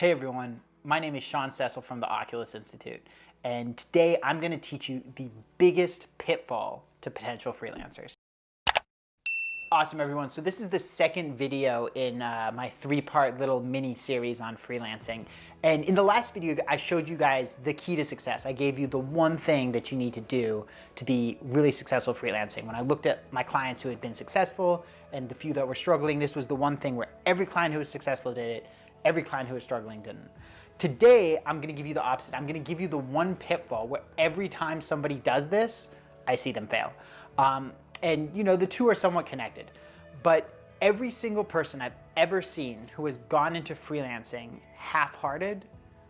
Hey everyone, my name is Sean Cecil from the Oculus Institute, and today I'm going to teach you the biggest pitfall to potential freelancers. Awesome everyone, so this is the second video in my three-part little mini series on freelancing. And in the last video, I showed you guys the key to success. I gave you the one thing that you need to do to be really successful freelancing. When I looked at my clients who had been successful and the few that were struggling, this was the one thing where every client who was successful did it. Every client who is struggling didn't. Today, I'm gonna give you the opposite. I'm gonna give you the one pitfall where every time somebody does this, I see them fail. And you know, the two are somewhat connected, but every single person I've ever seen who has gone into freelancing half-hearted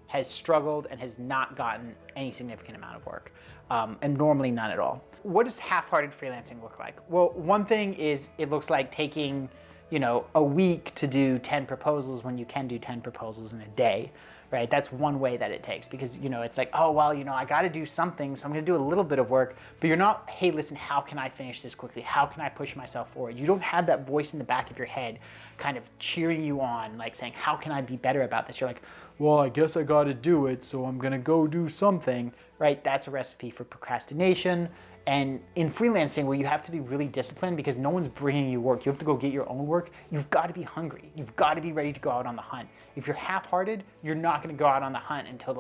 has struggled and has not gotten any significant amount of work, and normally none at all. What does half-hearted freelancing look like? Well, one thing is it looks like taking a week to do 10 proposals when you can do 10 proposals in a day, right? That's one way that it takes, because it's like, oh, well, I got to do something, so I'm going to do a little bit of work, but you're not, hey, listen, how can I finish this quickly? How can I push myself forward? You don't have that voice in the back of your head kind of cheering you on, like saying, how can I be better about this? You're like, well, I guess I got to do it, so I'm going to go do something, right? That's a recipe for procrastination. And in freelancing, where you have to be really disciplined because no one's bringing you work, you have to go get your own work, you've got to be hungry. You've got to be ready to go out on the hunt. If you're half-hearted, you're not going to go out on the hunt until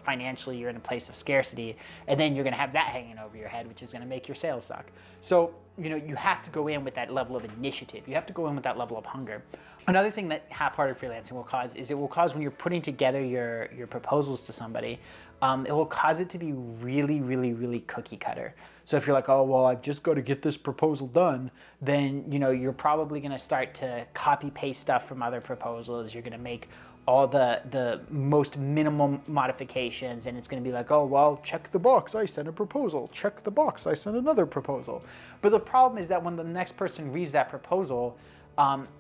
financially you're in a place of scarcity, and then you're going to have that hanging over your head, which is going to make your sales suck. So, you have to go in with that level of initiative. You have to go in with that level of hunger. Another thing that half-hearted freelancing will cause is it will cause when you're putting together your proposals to somebody, it will cause it to be really, really, really cookie cutter. So if you're like, oh, well, I've just got to get this proposal done, then, you're probably going to start to copy paste stuff from other proposals. You're going to make all the most minimum modifications, and it's going to be like, oh, well, check the box, I sent a proposal. Check the box, I sent another proposal. But the problem is that when the next person reads that proposal,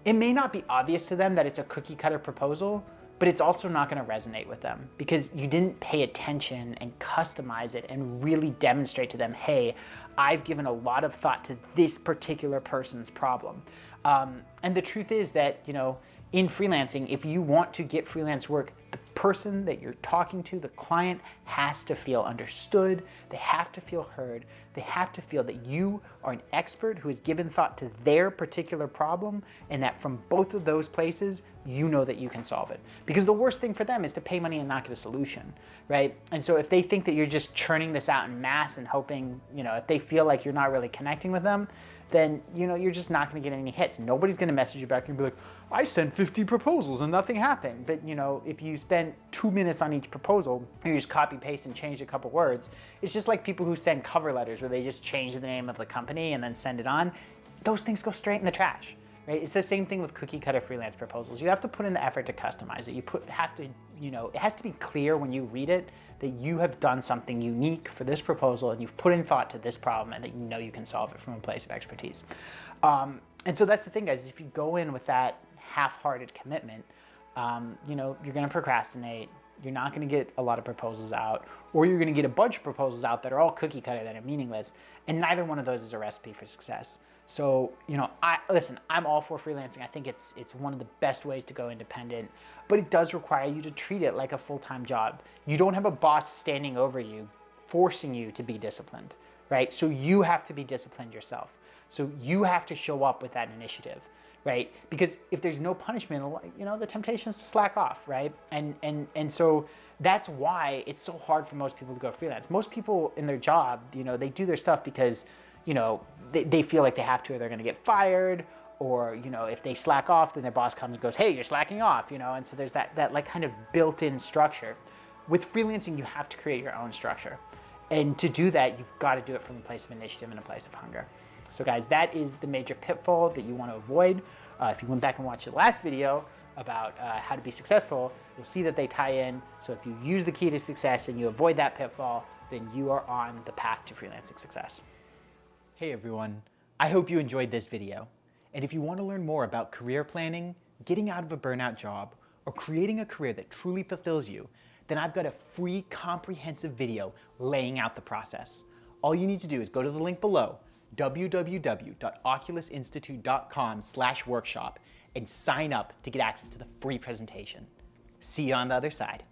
it may not be obvious to them that it's a cookie cutter proposal, but it's also not going to resonate with them because you didn't pay attention and customize it and really demonstrate to them, hey, I've given a lot of thought to this particular person's problem. And the truth is that, in freelancing, if you want to get freelance work, the person that you're talking to, the client, has to feel understood. They have to feel heard. They have to feel that you are an expert who has given thought to their particular problem, and that from both of those places, you know that you can solve it. Because the worst thing for them is to pay money and not get a solution, right? And so if they think that you're just churning this out in mass and hoping, if they feel like you're not really connecting with them, then you're just not going to get any hits. Nobody's going to message you back and be like, I sent 50 proposals and nothing happened. But if you spend 2 minutes on each proposal and you just copy paste and change a couple words, it's just like people who send cover letters where they just change the name of the company and then send it on. Those things go straight in the trash. Right? It's the same thing with cookie cutter freelance proposals. You have to put in the effort to customize it. It has to be clear when you read it that you have done something unique for this proposal and you've put in thought to this problem and that you can solve it from a place of expertise. And so that's the thing, guys, if you go in with that half-hearted commitment, you're going to procrastinate. You're not going to get a lot of proposals out, or you're going to get a bunch of proposals out that are all cookie cutter that are meaningless, and neither one of those is a recipe for success. So, I'm all for freelancing. I think it's one of the best ways to go independent, but it does require you to treat it like a full-time job. You don't have a boss standing over you, forcing you to be disciplined, right? So you have to be disciplined yourself. So you have to show up with that initiative, right? Because if there's no punishment, the temptation is to slack off, right? And so that's why it's so hard for most people to go freelance. Most people in their job, they do their stuff because they feel like they have to, or they're going to get fired, or if they slack off, then their boss comes and goes, hey, you're slacking off, and so there's that like kind of built-in structure. With freelancing, you have to create your own structure, and to do that, you've got to do it from a place of initiative and a place of hunger. So guys, that is the major pitfall that you want to avoid. If you went back and watched the last video about how to be successful, you'll see that they tie in. So if you use the key to success and you avoid that pitfall, then you are on the path to freelancing success. Hey everyone, I hope you enjoyed this video. And if you want to learn more about career planning, getting out of a burnout job, or creating a career that truly fulfills you, then I've got a free comprehensive video laying out the process. All you need to do is go to the link below, www.oculusinstitute.com/workshop, and sign up to get access to the free presentation. See you on the other side.